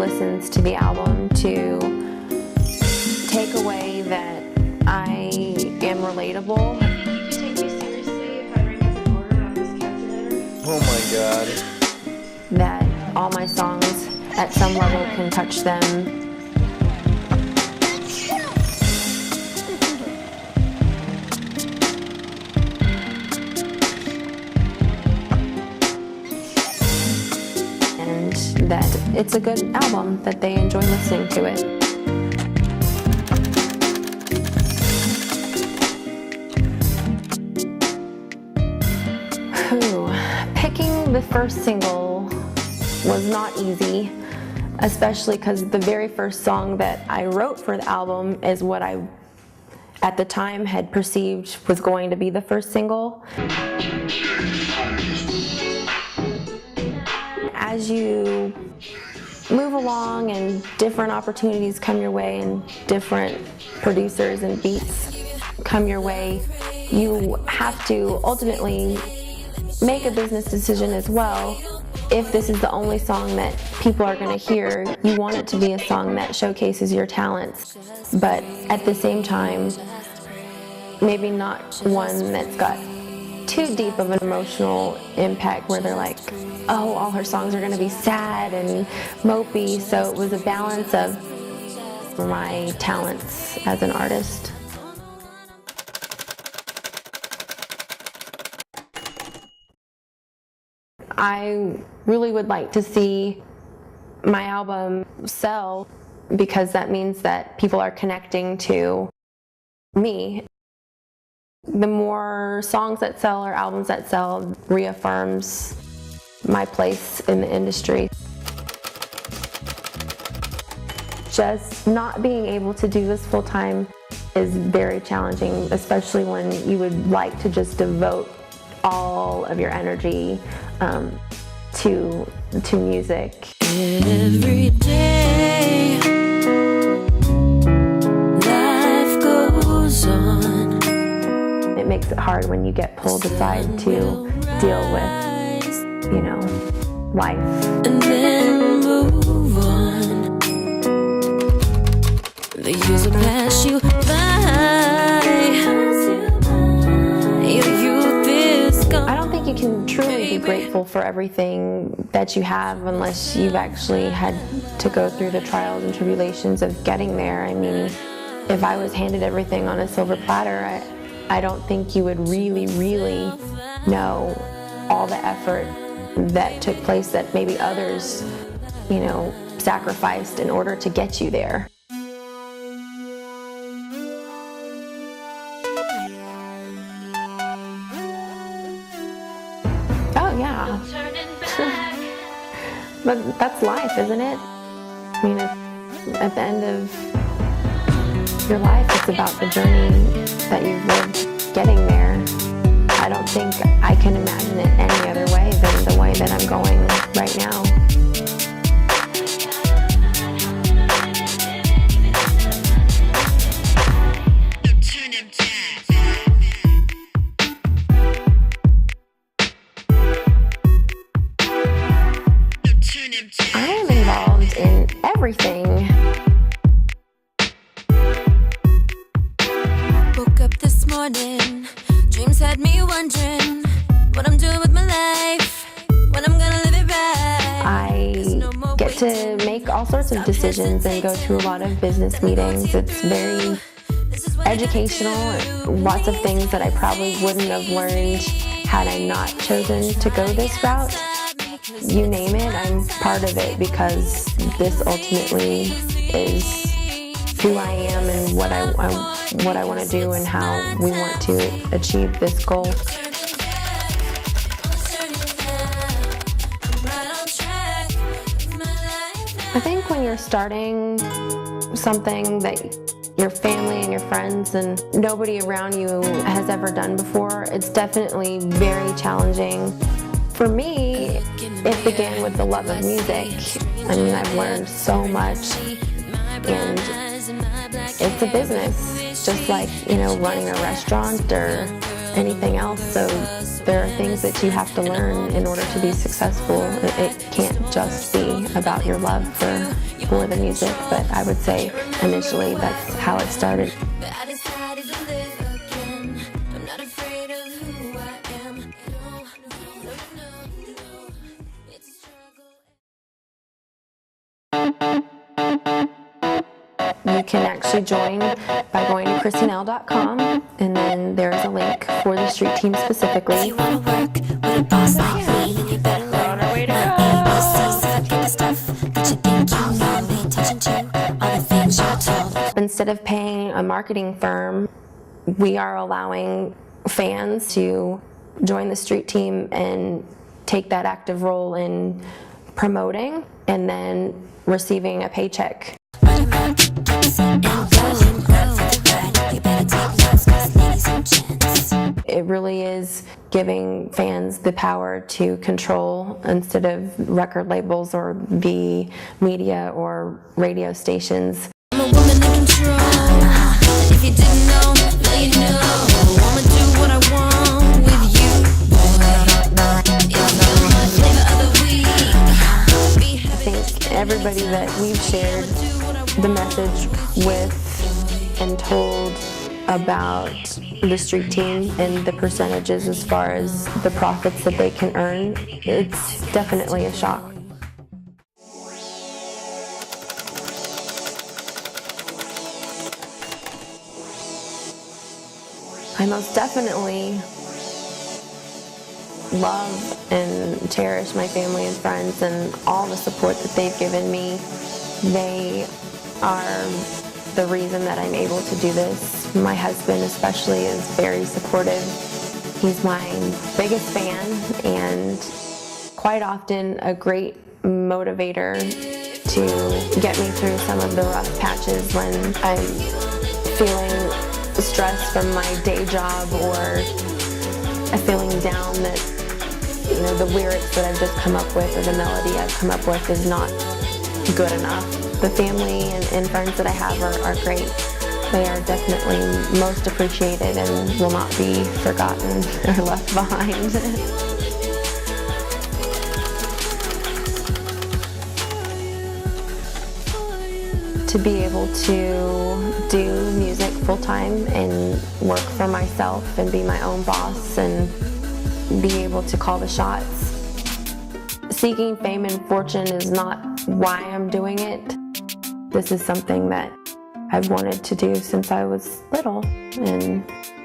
listens to the album to take away that I am relatable. Take me seriously if I rank as an order on this calculator? Oh my god. That all my songs at some level can touch them. And that it's a good album, that they enjoy listening to it. Picking the first single was not easy, especially because the very first song that I wrote for the album is what I, at the time, had perceived was going to be the first single. As you move along and different opportunities come your way and different producers and beats come your way, you have to ultimately make a business decision as well. If this is the only song that people are going to hear, you want it to be a song that showcases your talents, but at the same time, maybe not one that's got too deep of an emotional impact where they're like, oh, all her songs are going to be sad and mopey. So it was a balance of my talents as an artist. I really would like to see my album sell, because that means that people are connecting to me. The more songs that sell or albums that sell reaffirms my place in the industry. Just not being able to do this full time is very challenging, especially when you would like to just devote all of your energy to music. Every day, life goes on. It makes it hard when you get pulled aside to deal with, you know, life. And then move on. The years will pass you by. Your youth is gone. I don't think you can truly be grateful for everything that you have unless you've actually had to go through the trials and tribulations of getting there. I mean, if I was handed everything on a silver platter, I don't think you would really know all the effort that took place that maybe others, you know, sacrificed in order to get you there. Oh yeah. But that's life, isn't it? I mean, at the end of your life, it's about the journey that you've lived getting there. I don't think I can imagine it any other way than the way that I'm going right now. I am involved in everything. Woke up this morning, dreams had me wondering what I'm doing with my life, when I'm gonna live it right. I get to make all sorts of decisions and go to a lot of business meetings. It's very educational, lots of things that I probably wouldn't have learned had I not chosen to go this route. You name it, I'm part of it, because this ultimately is who I am and what I want to do and how we want to achieve this goal. I think when you're starting something that your family and your friends and nobody around you has ever done before, it's definitely very challenging. For me, it began with the love of music. I mean, I've learned so much, and it's a business, just like, you know, running a restaurant or anything else. So there are things that you have to learn in order to be successful. It can't just be about your love for the music, but I would say initially that's how it started. But I decided to live again. I'm not afraid of who I am. No, it's a struggle. You can actually join by going to KrisiNell.com, and then there's a link for the street team specifically. You wanna work with a boss like me, then you better learn my ABCs. Forget the stuff that you think you know. Pay attention to all the things you're told. Instead of paying a marketing firm, we are allowing fans to join the street team and take that active role in promoting and then receiving a paycheck. It really is giving fans the power to control instead of record labels or the media or radio stations. I'm a woman in control. If you didn't know, now you know. I'ma do what I want with you. It's the flavor of the week. I think everybody that we've shared the message with and told about the street team and the percentages as far as the profits that they can earn, it's definitely a shock. I most definitely love and cherish my family and friends and all the support that they've given me. They are the reason that I'm able to do this. My husband especially is very supportive. He's my biggest fan and quite often a great motivator to get me through some of the rough patches when I'm feeling stress from my day job or feeling down that, you know, the lyrics that I've just come up with or the melody I've come up with is not good enough. The family and friends that I have are great. They are definitely most appreciated and will not be forgotten or left behind. To be able to do music full-time and work for myself and be my own boss and be able to call the shots. Seeking fame and fortune is not why I'm doing it. This is something that I've wanted to do since I was little. And,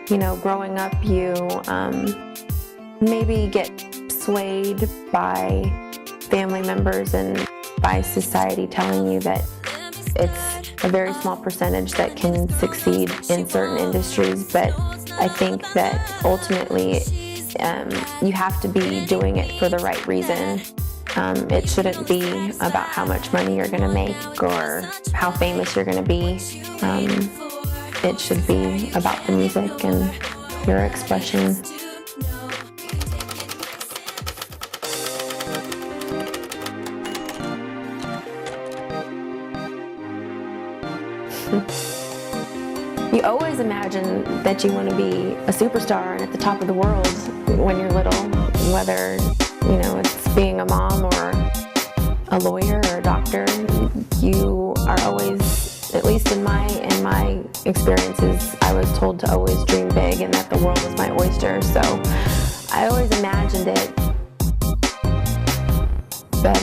you know, growing up, you maybe get swayed by family members and by society telling you that it's a very small percentage that can succeed in certain industries, but I think that ultimately you have to be doing it for the right reason. It shouldn't be about how much money you're going to make or how famous you're going to be. It should be about the music and your expression. You always imagine that you want to be a superstar and at the top of the world when you're little, whether, you know, it's being a mom or a lawyer or a doctor. You are always, at least in my experiences, I was told to always dream big and that the world was my oyster. So I always imagined it, but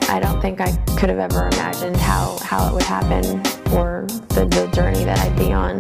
I don't think I could have ever imagined how it would happen or the journey that I'd be on.